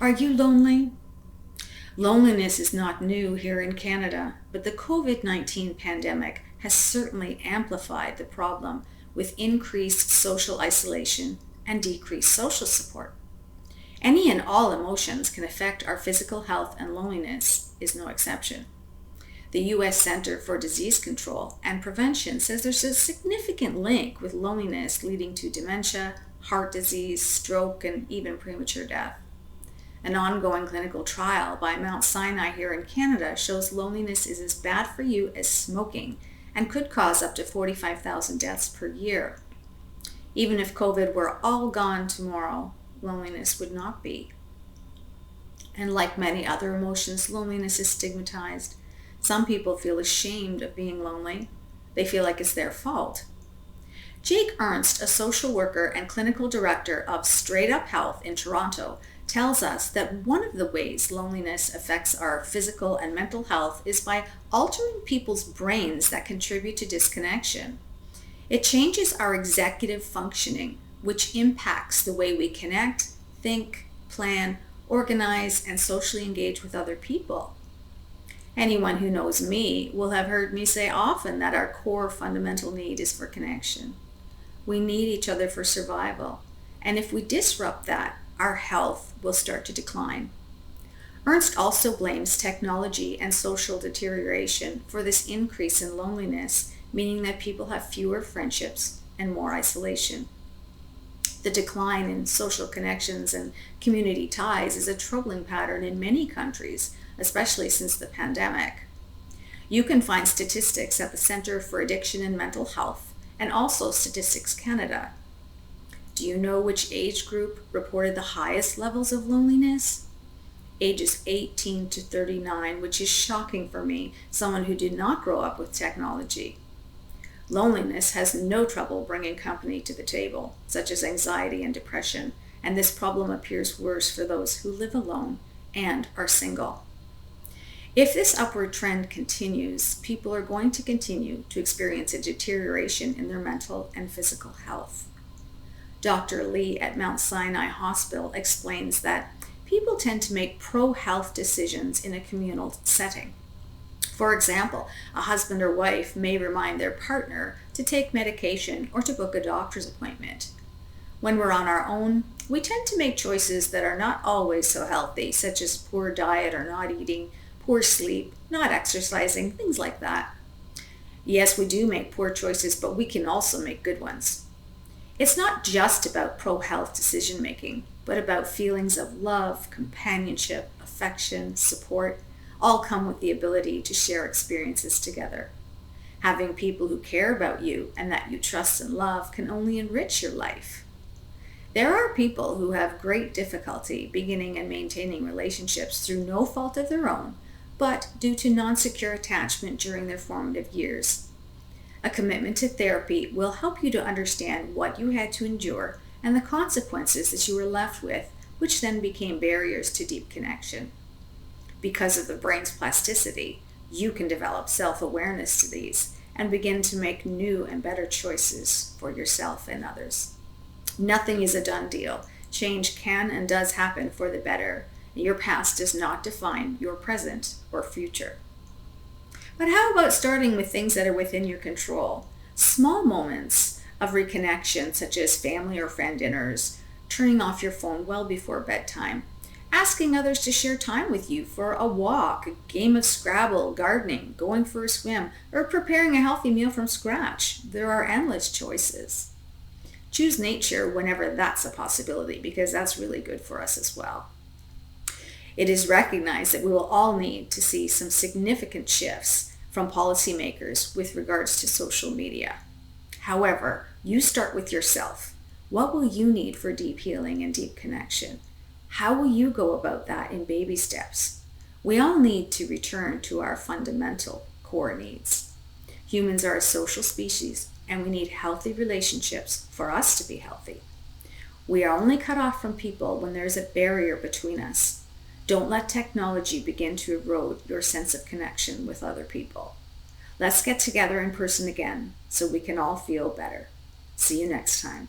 Are you lonely? Loneliness is not new here in Canada, but the COVID-19 pandemic has certainly amplified the problem with increased social isolation and decreased social support. Any and all emotions can affect our physical health, and loneliness is no exception. The U.S. Center for Disease Control and Prevention says there's a significant link with loneliness leading to dementia, heart disease, stroke, and even premature death. An ongoing clinical trial by Mount Sinai here in Canada shows loneliness is as bad for you as smoking and could cause up to 45,000 deaths per year. Even if COVID were all gone tomorrow, loneliness would not be. And like many other emotions, loneliness is stigmatized. Some people feel ashamed of being lonely. They feel like it's their fault. Jake Ernst, a social worker and clinical director of Straight Up Health in Toronto, tells us that one of the ways loneliness affects our physical and mental health is by altering people's brains that contribute to disconnection. It changes our executive functioning, which impacts the way we connect, think, plan, organize, and socially engage with other people. Anyone who knows me will have heard me say often that our core fundamental need is for connection. We need each other for survival, and if we disrupt that, our health will start to decline. Ernst also blames technology and social deterioration for this increase in loneliness, meaning that people have fewer friendships and more isolation. The decline in social connections and community ties is a troubling pattern in many countries, especially since the pandemic. You can find statistics at the Centre for Addiction and Mental Health and also Statistics Canada. Do you know which age group reported the highest levels of loneliness? Ages 18 to 39, which is shocking for me, someone who did not grow up with technology. Loneliness has no trouble bringing company to the table, such as anxiety and depression, and this problem appears worse for those who live alone and are single. If this upward trend continues, people are going to continue to experience a deterioration in their mental and physical health. Dr. Lee at Mount Sinai Hospital explains that people tend to make pro-health decisions in a communal setting. For example, a husband or wife may remind their partner to take medication or to book a doctor's appointment. When we're on our own, we tend to make choices that are not always so healthy, such as poor diet or not eating, poor sleep, not exercising, things like that. Yes, we do make poor choices, but we can also make good ones. It's not just about pro-health decision-making, but about feelings of love, companionship, affection, support, all come with the ability to share experiences together. Having people who care about you and that you trust and love can only enrich your life. There are people who have great difficulty beginning and maintaining relationships through no fault of their own, but due to non-secure attachment during their formative years. A commitment to therapy will help you to understand what you had to endure and the consequences that you were left with, which then became barriers to deep connection. Because of the brain's plasticity, you can develop self-awareness to these and begin to make new and better choices for yourself and others. Nothing is a done deal. Change can and does happen for the better. Your past does not define your present or future. But how about starting with things that are within your control? Small moments of reconnection, such as family or friend dinners, turning off your phone well before bedtime, asking others to share time with you for a walk, a game of Scrabble, gardening, going for a swim, or preparing a healthy meal from scratch. There are endless choices. Choose nature whenever that's a possibility, because that's really good for us as well. It is recognized that we will all need to see some significant shifts from policymakers with regards to social media. However, you start with yourself. What will you need for deep healing and deep connection? How will you go about that in baby steps? We all need to return to our fundamental core needs. Humans are a social species, and we need healthy relationships for us to be healthy. We are only cut off from people when there's a barrier between us. Don't let technology begin to erode your sense of connection with other people. Let's get together in person again so we can all feel better. See you next time.